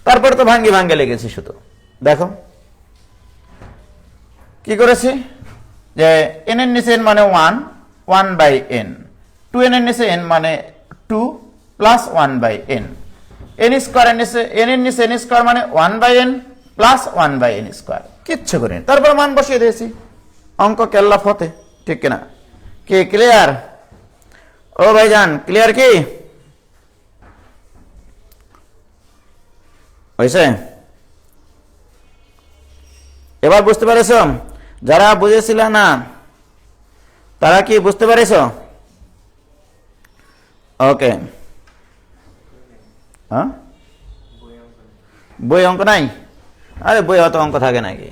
তারপরে তো ভাঙ্গে ভাঙ্গে লিখেছি শুধু। দেখো কি করেছি, যে n এর নিচে n মানে 1/n, 2n এর নিচে n মানে 2 plus 1/n, n square n এর নিচে n স্কোয়ার মানে 1/n প্লাস 1/n স্কোয়ার, কিচ্ছু করিনি। তারপর মান বসিয়ে দিয়েছি, অঙ্ক কেল্লা ফতে, ঠিক কিনা? কি ক্লিয়ার? ও ভাইজান ক্লিয়ার? কি হয়েছে? এবার বুঝতে পেরেছ? যারা বুঝেছিল না তারা কি বুঝতে পেরেছ? ওকে, হ্যাঁ, বই অঙ্ক নাই? আরে বই অত অঙ্ক থাকে নাকি?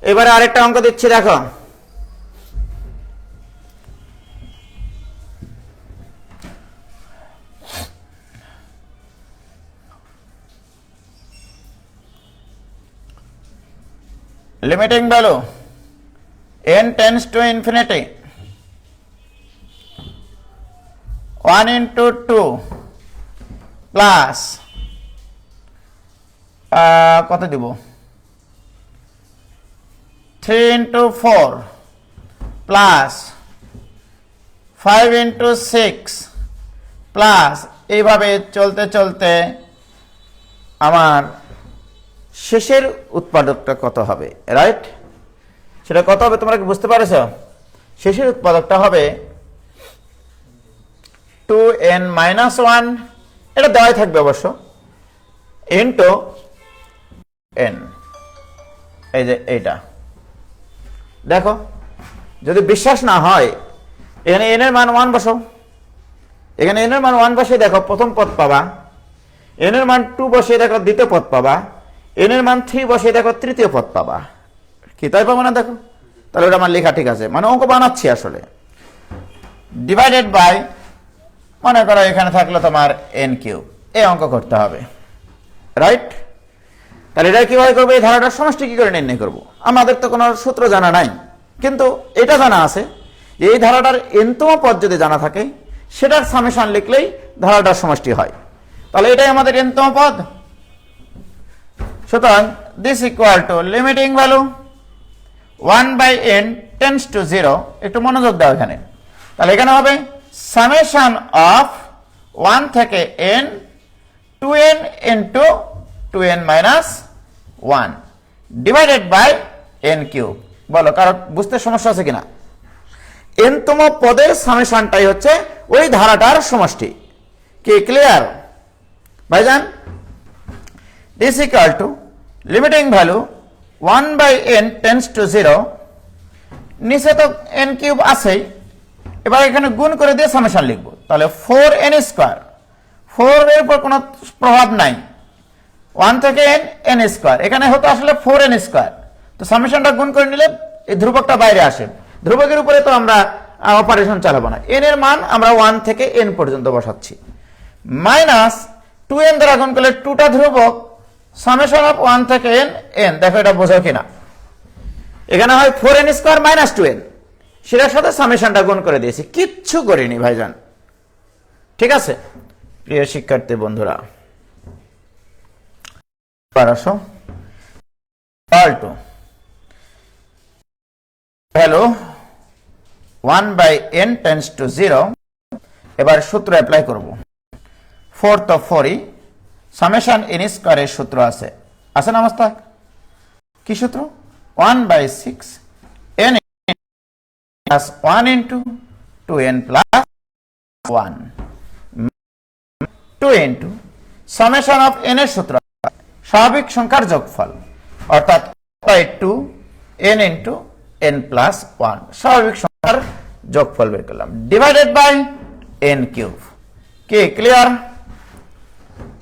এবারে আরেকটা অঙ্ক দিচ্ছি, দেখো। Limiting value n tends to infinity, 1 into 2 plus কত দিব, 3 into 4 plus 5 into 6 plus এইভাবে চলতে চলতে আমার শেষের উৎপাদকটা কত হবে, রাইট? সেটা কত হবে তোমরা কি বুঝতে পারছো? শেষের উৎপাদকটা হবে 2n-1, এটা দেওয়াই থাকবে অবশ্য, ইনটু n, এই যে এইটা। দেখো, যদি বিশ্বাস না হয় এখানে n এর মান 1 বসাও, এখানে n এর মান 1 বসিয়ে দেখো প্রথম পদ পাবা, n এর মান 2 বসিয়ে দেখো দ্বিতীয় পদ পাবা, n এর মান 3 বসিয়ে দেখো তৃতীয় পদ পাবা। কি তাই পাবো না? দেখো, তাহলে ওটা আমার লেখা ঠিক আছে, মানে অঙ্ক বানাচ্ছি আসলে। ডিভাইডেড বাই, মনে করো এখানে থাকলো তোমার n3, এই অঙ্ক করতে হবে, রাইট? তাহলে এটা কিভাবে করবো? এই ধারাটার সমষ্টি কি করে নির্ণয় করবো? আমাদের তো কোনো সূত্র জানা নাই, কিন্তু এটা জানা আছে এই ধারাটার nতম পদ যদি জানা থাকে সেটার সামেশন লিখলেই ধারাটার সমষ্টি হয়। তাহলে এটাই আমাদের nতম পদ। সুতরাং this equal to limiting value 1/n tends to 0, একটু মনোযোগ দাও এখানে। তাহলে এখানে হবে সামেশন অফ 1 থেকে n 2n into 2n-1 divided by n3। বলো, কারো বুঝতে সমস্যা আছে কিনা? nতম পদের সামেশনটাই হচ্ছে ওই ধারাটার সমষ্টি। কি ক্লিয়ার ভাইজান? This equal to limiting value 1/n tends to 0, নিচে তো n3 আছেই, এবার এখানে গুণ করে দিয়ে সামেশন লিখবো। তাহলে 4n², 4 এর উপর কোনো প্রভাব নাই, 1 থেকে n স্কয়ার, এখানে হতো আসলে 4n²। তো সামেশনটা গুণ করে নিলে এই ধ্রুবকটা বাইরে আসে, ধ্রুবকের উপরে তো আমরা অপারেশন চালাবো না, n এর মান আমরা 1 থেকে n পর্যন্ত বসাচ্ছি, মাইনাস 2n দ্বারা গুণ করলে 2টা ধ্রুবক, সামেশন অফ 1 থেকে n n। দেখো এটা বোঝো কিনা? এখানে হয় 4n² মাইনাস 2n, সেটার সাথে সামেশনটা গুণ করে দিয়েছি, কিচ্ছু করিনি ভাইজান। ঠিক আছে প্রিয় শিক্ষার্থী বন্ধুরা, ভ্যালু 1/n টেন্ডস টু 0, এবার সূত্র অ্যাপ্লাই করব। 4 তো 4ই, সামেশন n² এর সূত্র আছে, আছে না অবস্থা? কি সূত্র? 1/6 n plus 1 into 2n plus 1, 2 into summation of n এর সূত্র স্বাভাবিক সংখ্যার যোগফল, অর্থাৎ 2n ইন্টু n প্লাস 1, স্বাভাবিক সংখ্যার যোগফল বের করলাম, ডিভাইডেড বাই n3। কি ক্লিয়ার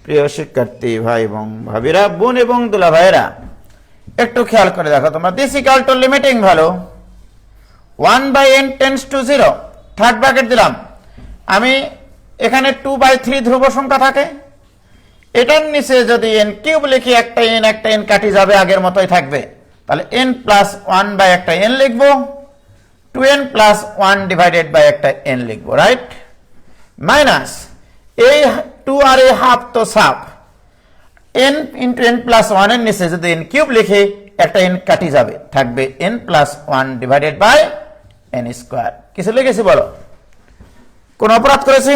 প্রিয় শিক্ষার্থী ভাই এবং ভাবিরা, বোন এবং দুলা ভাইরা, একটু খেয়াল করে দেখো তোমরা। This equal to limiting value 1/n tends to 0, third bracket দিলাম। আমি এখানে 2/3 ধ্রুব সংখ্যা থাকে, এটার নিচে যদি n³ লিখি, একটা n কাটি যাবে, আগের মতোই থাকবে, তাহলে n প্লাস 1/n লিখবো, 2n প্লাস 1 ডিভাইডেড বাই একটা n লিখবো, রাইট? মাইনাস এই 2 আর এই হাফ তো সাফ, n ইন্টু n প্লাস 1 এর নিচে যদি n³ লিখি, একটা n কাটি যাবে, থাকবে n plus 1 divided by n²। কিছু লিখেছি বলো? কোন অপরাধ করেছি?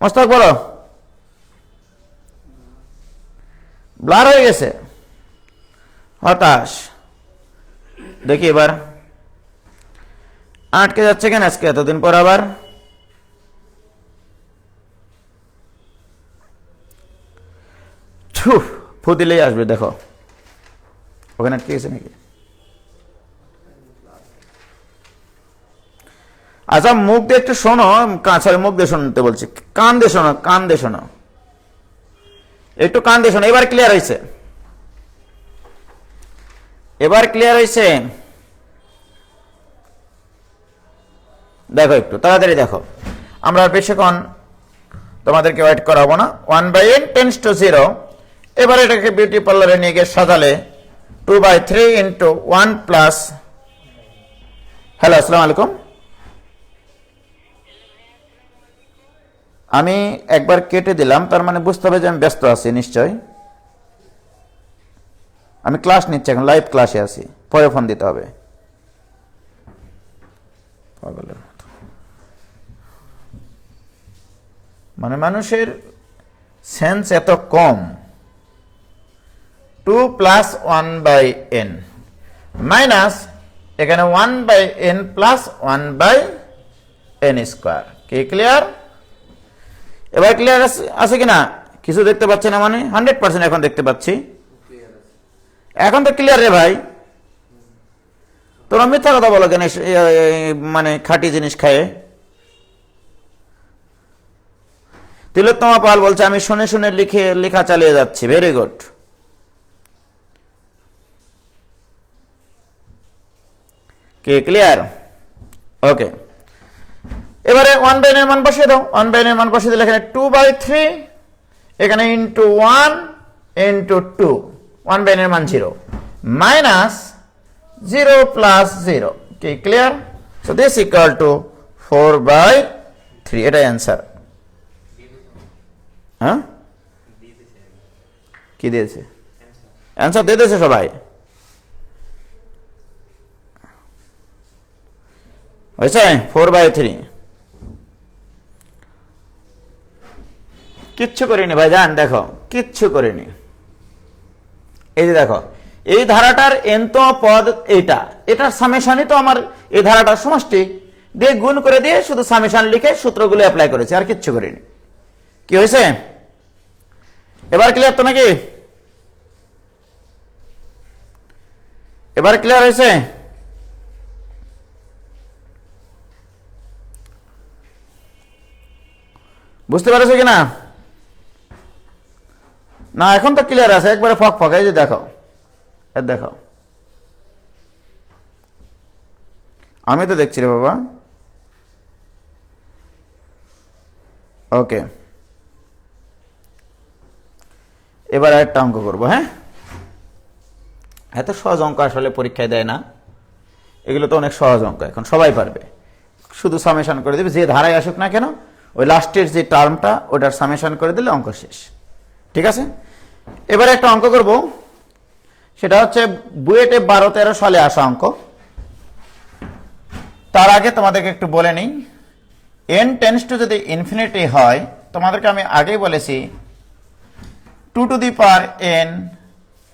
মোস্তাক বলো। ব্লার হয়ে গেছে, হতাশ। দেখি এবার আটকে যাচ্ছে কেন আজকে এতদিন পর? আবার ফু দিলেই আসবে, দেখো ওখানে আটকে গেছে নাকি? আচ্ছা মুখ দিয়ে একটু শোনো, সরি মুখ দিয়ে শুনতে বলছি, কান দিয়ে শোনো, কান দিয়ে শোনো। একটু কান দিয়ে শোনো, এবার ক্লিয়ার হয়েছে? এবার ক্লিয়ার হয়েছে? দেখো একটু তাড়াতাড়ি দেখো, আমরা বেশিক্ষণ তোমাদেরকে ওয়েট করাবো না। 1/n টেন্ডস টু 0, এবার এটাকে বিউটি পার্লারে নিয়ে গিয়ে সাজালে 2/3 ইন্টু 1 প্লাস, হ্যালো আসসালামু আলাইকুম, আমি একবার কেটে দিলাম, তার মানে বুঝতে হবে যে আমি ব্যস্ত আছি নিশ্চয়। আমি ক্লাস নিচ্ছি, এখন লাইভ ক্লাসে আছি, পরে ফোন দিতে হবে। মানে মানুষের সেন্স এত কম। 2 প্লাস 1/n মাইনাস এখানে 1/n প্লাস 1/n স্কোয়ার। কি ক্লিয়ার? এবার ক্লিয়ার আছে কিনা? কিছু দেখতে পাচ্ছি না মানে? 100% এখন দেখতে পাচ্ছি। এখন তো ক্লিয়ার রে ভাই। তোমরা মিথ্যা কথা বলো কেন মানে খাঁটি জিনিস খায়? তিলোত্তমা পাল বলছে আমি শুনে শুনে লেখা চালিয়ে যাচ্ছি। Very good. কে ক্লিয়ার? ওকে, এবারে 1/n এর মান বসিয়ে দাও। 1/n এর মান বসিয়ে দিলে এখানে 2/3, এখানে ইন্টু 1 ইন্টু 2, 1/n এর মান 0 মাইনাস 0 প্লাস 0। কি clear? So this equal two 4/3। এটাই অ্যান্সার। হ্যাঁ, কি দিয়েছে? অ্যান্সার দিয়ে দিয়েছে সবাই? হয়েছে 4/3। কিচ্ছু করিনি ভাই জান, দেখো কিচ্ছু করিনি। এই যে দেখো, এই ধারাটার nতম পদ এইটা, এটার সামেশনই তো আমার এই ধারাটার সমষ্টি দিয়ে গুণ করে দিয়ে শুধু সামেশন লিখে সূত্রগুলো অ্যাপ্লাই করেছি, আর কিচ্ছু করিনি। কি হয়েছে? এবার ক্লিয়ার তো নাকি? এবার ক্লিয়ার হয়েছে? বুঝতে পারছো কিনা? না এখন তো ক্লিয়ার আছে, একবারে ফক ফক। এই যে দেখো, দেখো আমি তো দেখছি রে বাবা। ওকে, এবার একটা অঙ্ক করবো। হ্যাঁ, এত সহজ অঙ্ক আসলে পরীক্ষায় দেয় না, এগুলো তো অনেক সহজ অঙ্ক, এখন সবাই পারবে। শুধু সামেশন করে দেবে, যে ধারায় আসুক না কেন ওই লাস্টের যে টার্মটা ওটার সামেশন করে দিলে অঙ্ক শেষ। ঠিক আছে, এবারে একটা অঙ্ক করব, সেটা হচ্ছে বুয়েটে 12-13 সালে আসা অঙ্ক। তার আগে তোমাদেরকে একটু বলে নিই, n টেন্ডস টু যদি ইনফিনিটি হয়, তোমাদেরকে আমি আগেই বলেছি 2 টু দি পাওয়ার n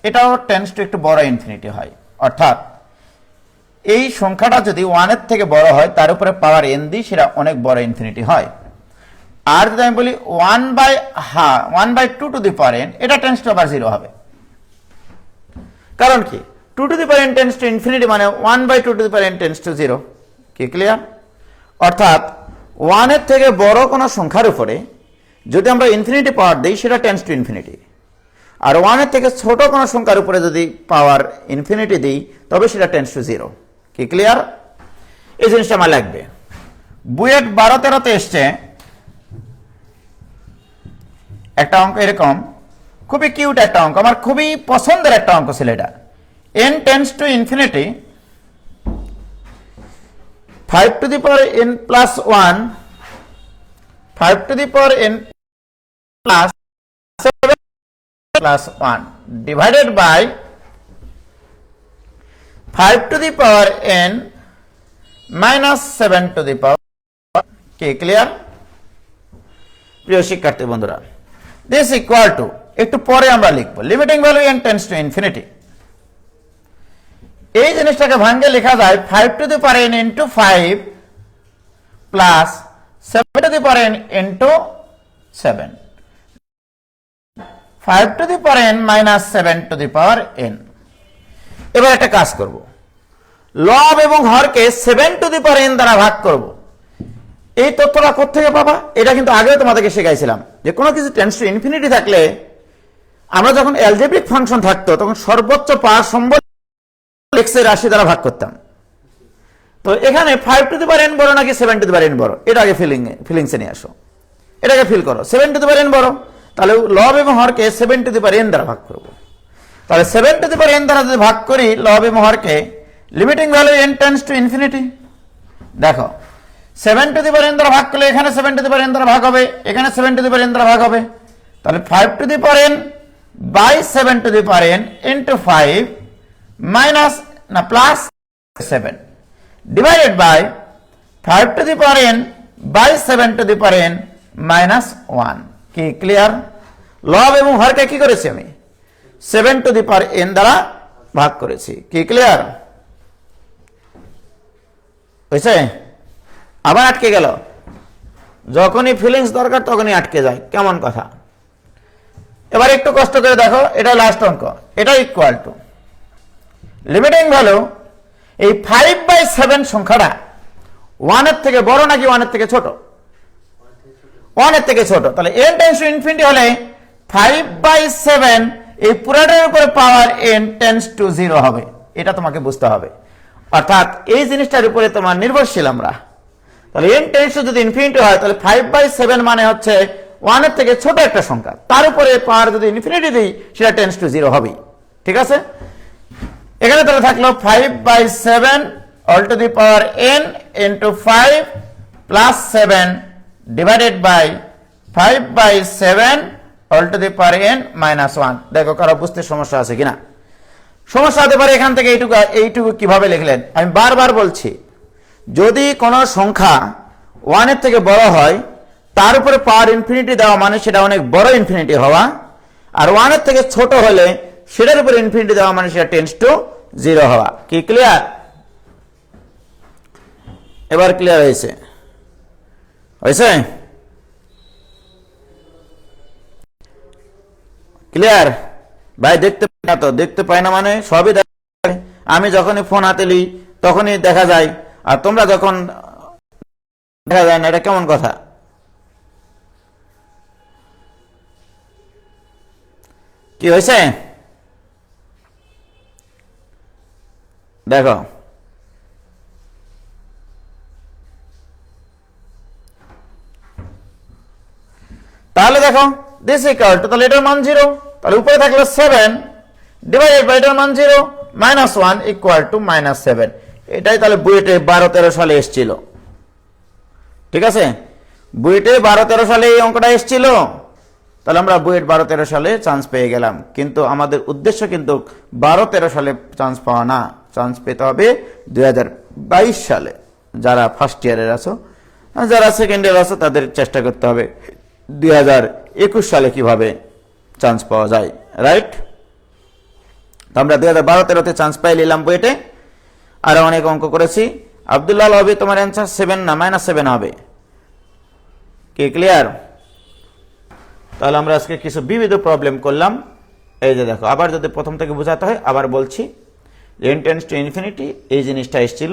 এটাও টেন্ডস টু একটু বড় ইনফিনিটি হয়, অর্থাৎ এই সংখ্যাটা যদি 1 এর থেকে বড় হয় তার উপরে পাওয়ার n দিই, সেটা অনেক বড় ইনফিনিটি হয়। আর যদি আমি বলি 1/2 টু দি পাওয়ার n, এটা টেন্ডস টু আবার 0 হবে। কারণ কি? 2 two the power n tends to infinity মানে 1/2 two the power n tends to 0। কি ক্লিয়ার? অর্থাৎ 1 এর থেকে বড় কোনো সংখ্যার উপরে যদি আমরা ইনফিনিটি পাওয়ার দিই সেটা টেন্ডস টু ইনফিনিটি, আর 1 এর থেকে ছোট কোনো সংখ্যার উপরে যদি পাওয়ার ইনফিনিটি দিই তবে সেটা টেন্ডস টু 0। কি ক্লিয়ার? এই জিনিসটা আমার লাগবে। বুয়েট 12-13-তে এসছে একটা অঙ্ক এরকম, খুবই কিউট একটা অঙ্ক, আমার খুবই পছন্দের একটা অঙ্ক ছিল এটা। n tends to infinity 5 to the power n plus 1, 5 to the power n plus 7 plus 1 divided by 5 to the power n minus 7 to the power. কি ক্লিয়ার? প্রিয় শিক্ষার্থী বন্ধুরা, দিস ইকুয়াল টু, একটু পরে আমরা লিখব limiting value n tends to infinity. এই জিনিসটাকে ভাঙে লেখা যায় 5 to the power n into 5 plus 7 to the power n into 7, 5 to the power n minus 7 to the power n। এবার একটা কাজ করব, লব এবং হরকে 7 টু দি পাওয়ার n দ্বারা ভাগ করব। এই তথ্যটা কোথা থেকে পাবা? এটা কিন্তু আগেও তোমাদেরকে শেখাইছিলাম যে কোনো কিছু টেন্ডস টু ইনফিনিটি থাকলে আমরা যখন অ্যালজেব্রিক ফাংশন থাকতো তখন সর্বোচ্চ পাওয়ার সম্বল এক্স এর রাশি দ্বারা ভাগ করতাম। তো এখানে 5 টু দি পাওয়ার n বড় নাকি 7 টু দি পাওয়ার n বড়, এটা আগে ফিলিংসে নিয়ে আসো, এটাকে ফিল করো। 7 টু দি পাওয়ার n বড়, তাহলে লব এবং হরকে 7 টু দি পাওয়ার n দ্বারা ভাগ করব। তাহলে 7 টু দি পাওয়ার n দ্বারা যদি ভাগ করি লব এবং হরকে, limiting value n tends to infinity. দেখো 7 টু দি পাওয়ার n দ্বারা ভাগ করলে এখানে 7 টু দি পাওয়ার n দ্বারা ভাগ হবে, এখানে 7 টু দি পাওয়ার n দ্বারা ভাগ হবে। তাহলে 5 to the power n by 7 to the power n into 5 minus না plus 7 divided by 5 to the power n by 7 to the power n minus 1। কি ক্লিয়ার? লব এবং হরকে কি করেছি আমি 7 টু দি পাওয়ার n দ্বারা ভাগ করেছি। কি ক্লিয়ার হয়েছে? আবার আটকে গেল, যখনই ফিলিংস দরকার তখনই আটকে যায়, কেমন কথা। এবার একটু কষ্ট করে দেখো, এটা লাস্ট অঙ্ক, এটা ইকুয়াল টু লিমিটিং ভ্যালু এই 5/7 সংখ্যাটা 1 এর থেকে বড় নাকি 1 এর থেকে ছোট? 1 এর থেকে ছোট। তাহলে n টেন্ডস টু ইনফিনিটি হলে 5/7 এই পুরাটার উপরে পাওয়ার n টেন্ডস টু 0 হবে, এটা তোমাকে বুঝতে হবে। অর্থাৎ এই জিনিসটার উপরে তোমার নির্ভরশীল আমরা। তাহলে n টেন্ডস টু যদি ইনফিনিটি হয় তাহলে 5/7 মানে হচ্ছে 1 এর থেকে ছোট একটা সংখ্যা, তার উপরে পাওয়ার যদি ইনফিনিটি দিই সেটা টেন্ডস টু 0 হবেই। ঠিক আছে? এখানে তাহলে থাকলো 5/7 all to the power n into 5 plus 7 divided by 5/7 all to the power n minus 1। দেখো কারো বুঝতে সমস্যা আছে কিনা? সমস্যা হতে পারে। এখান থেকে এইটুকু কিভাবে লিখলেন? আমি বারবার বলছি, যদি কোনো সংখ্যা 1 এর থেকে বড় হয় তার উপরে পাওয়ার ইনফিনিটি দেওয়া মানে সেটা অনেক বড় ইনফিনিটি হওয়া, আর 1 এর থেকে ছোট হলে সেটার উপরে ইনফিনিটি দেওয়া মানে সেটা টেন্ডস টু 0 হওয়া। কি ক্লিয়ার? এবার ক্লিয়ার হয়েছে? ক্লিয়ার ভাই? দেখতে পাই না তো, দেখতে পাই না মানে সবই দেখা যায়। আমি যখনই ফোন হাতে নিই তখনই দেখা যায়, আর তোমরা যখন দেখা যায় না, এটা কেমন কথা? কি হয়েছে দেখো, তাহলে দেখো দিস ইকুয়াল টু, তাহলে এটার মান 0, তাহলে উপরে থাকলো 7 ডিভাইডেড বাই এটার মান 0 মাইনাস 1 ইকুয়াল টু মাইনাস 7। এটাই তাহলে বুয়েটে 12-13 সালে এসেছিল। ঠিক আছে? বুয়েটে 12-13 সালে এই অঙ্কটা এসেছিল, তাহলে আমরা বুয়েট 12-13 সালে চান্স পেয়ে গেলাম। কিন্তু আমাদের উদ্দেশ্য কিন্তু 12-13 সালে চান্স পাওয়া না, চান্স পেতে হবে 2022 সালে। যারা ফার্স্ট ইয়ারের আছো, যারা সেকেন্ড ইয়ার আছো, তাদের চেষ্টা করতে হবে 2021 সালে কিভাবে চান্স পাওয়া যায়। রাইট? তো আমরা 2012-13তে চান্স পাই নিলাম বুয়েটে, আর অনেক অঙ্ক করেছি। আব্দুল্লাহ হবে তোমার অ্যান্সার 7 না -7 হবে। কি ক্লিয়ার? তাহলে আমরা আজকে কিছু বিবিধ প্রবলেম করলাম। এই যে দেখো, আবার যদি প্রথম থেকে বোঝাতে হয় আবার বলছি, n টেন্ডস টু ইনফিনিটি এই জিনিসটা এসেছিল,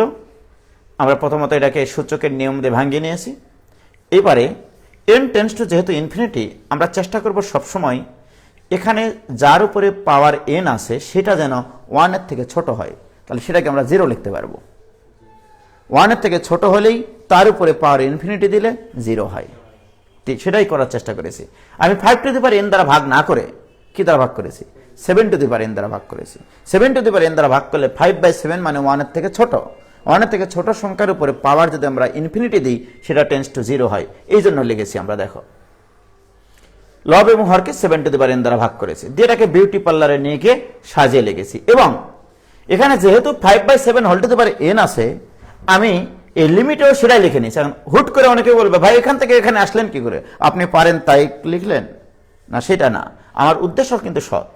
আমরা প্রথমত এটাকে সূচকের নিয়ম দিয়ে ভাঙিয়ে নিয়েছি। এবারে n টেন্ডস টু যেহেতু ইনফিনিটি, আমরা চেষ্টা করব সবসময় এখানে যার উপরে পাওয়ার n আছে সেটা যেন 1 এর থেকে ছোট হয়, তাহলে সেটাকে আমরা 0 লিখতে পারবো। 1 এর থেকে ছোট হলেই তার উপরে পাওয়ার ইনফিনিটি দিলে 0 হয়। সেটাই করার চেষ্টা করেছি আমি। 5 টু দি পাওয়ার n দ্বারা ভাগ না করে কি দ্বারা ভাগ করেছি? 7 টু দি পাওয়ার n দ্বারা ভাগ করেছি। 7 টু দি পাওয়ার n দ্বারা ভাগ করলে 5/7 মানে 1 এর থেকে ছোট। 1 এর থেকে ছোট সংখ্যার উপরে পাওয়ার যদি আমরা ইনফিনিটি দিই সেটা টেন্ডস টু 0 হয়, এই জন্য লিখেছি আমরা। দেখো, লব এবং হরকে 7 টু দি পাওয়ার n দ্বারা ভাগ করেছি, দিয়ে এটাকে বিউটি পার্লারে নিয়ে গিয়ে সাজিয়ে লিখেছি। এবং এখানে যেহেতু 5/7 whole to the power n আছে, আমি এই লিমিটেও সেটাই লিখে নিয়েছি। এখন হুট করে অনেকে বলবে, ভাই এখান থেকে এখানে আসলেন কি করে? আপনি পারেন তাই লিখলেন না, সেটা না। আমার উদ্দেশ্য কিন্তু সৎ।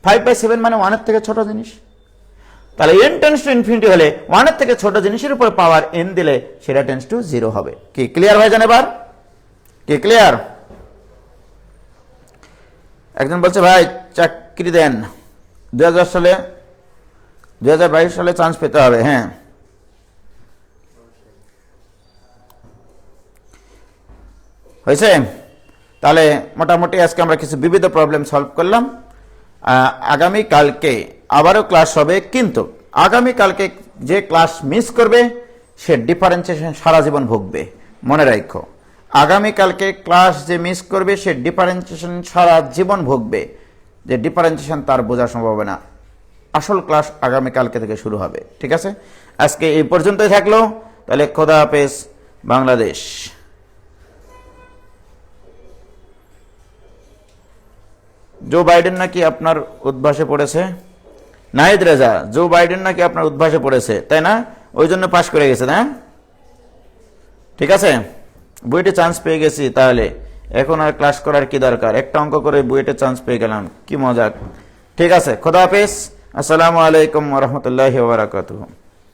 5/7 মানে 1 এর থেকে ছোট জিনিস, তাহলে n টেন্ডস টু ইনফিনিটি হলে 1 এর থেকে ছোট জিনিসের উপরে পাওয়ার n দিলে সেটা টেন্ডস টু 0 হবে। কি ক্লিয়ার ভাই জান? এবার কি ক্লিয়ার? একজন বলছে, ভাই চাকরি দেন, 2022 সালে চান্স পেতে হবে। হ্যাঁ, হয়েছে? তাহলে মোটামুটি আজকে আমরা কিছু বিবিধ প্রবলেম সলভ করলাম। আগামীকালকে আবারও ক্লাস হবে, কিন্তু আগামীকালকে যে ক্লাস মিস করবে সে ডিফারেন্সিয়েশন সারা জীবন ভুগবে। মনে রাখো, আগামীকালকে ক্লাস যে মিস করবে সে ডিফারেন্সিয়েশন সারা জীবন ভুগবে, যে ডিফারেন্সিয়েশন তার বোঝা সম্ভব হবে না। আসল ক্লাস আগামীকালকে থেকে শুরু হবে। ঠিক আছে, আজকে এই পর্যন্তই থাকলো। তাহলে খোদা হাফেজ বাংলাদেশ। জো বাইডেন নাকি আপনার উদ্ভাসে পড়েছে? নাহিদ রেজা, জো বাইডেন নাকি আপনার উদ্ভাসে পড়েছে, তাই না? ওই জন্য পাশ করে গেছে না? ঠিক আছে, বুয়েটে চান্স পেয়ে গেছি, তাহলে এখন আর ক্লাস করার কি দরকার? একটা অঙ্ক করে বুয়েটে চান্স পেয়ে গেলাম, কি মজা। ঠিক আছে, খোদা হাফেজ, আসসালামু আলাইকুম ওয়া রাহমাতুল্লাহি ওয়া বারাকাতুহু।